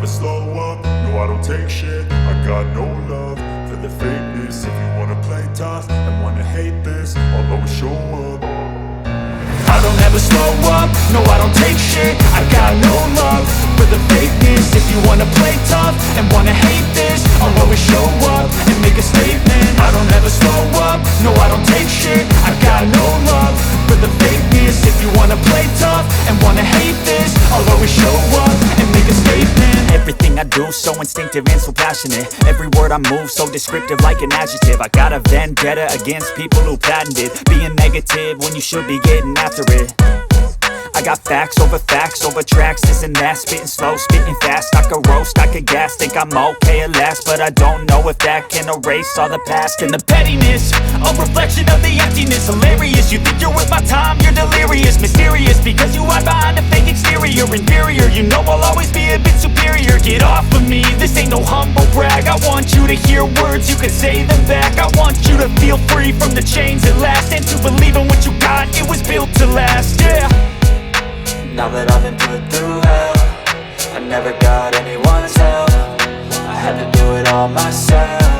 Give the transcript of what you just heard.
slow up, no I don't take shit. I got no love for the fakeness. If you wanna play tough and wanna hate this, I'll always show up. I don't ever slow up, no I don't take shit. I got no love for the fakeness. If you wanna play tough and wanna hate this, I'll always show up and make a statement. I don't ever slow up, no I don't take shit. I got no love for the fakeness. If you wanna play tough and wanna hate this, I'll always show up and make a statement. Everything I do so instinctive and so passionate. Every word I move so descriptive like an adjective. I got a vendetta against people who patented being negative when you should be getting after it. I got facts over tracks, this and that. Spitting slow, spitting fast, I could roast, I could gas. Think I'm okay at last, but I don't know if that can erase all the past. And the pettiness, a reflection of the emptiness. Hilarious, you think you're worth my time, you're delirious. Mysterious, because you hide behind a fake exterior. Inferior, you know I'll always be a bit superior. Get off of me, this ain't no humble brag. I want you to hear words, you can say them back. I want you to feel free from the chains at last, and to believe in what you got, it was built to last, yeah. Now that I've been put through hell, I never got anyone's help. I had to do it all myself.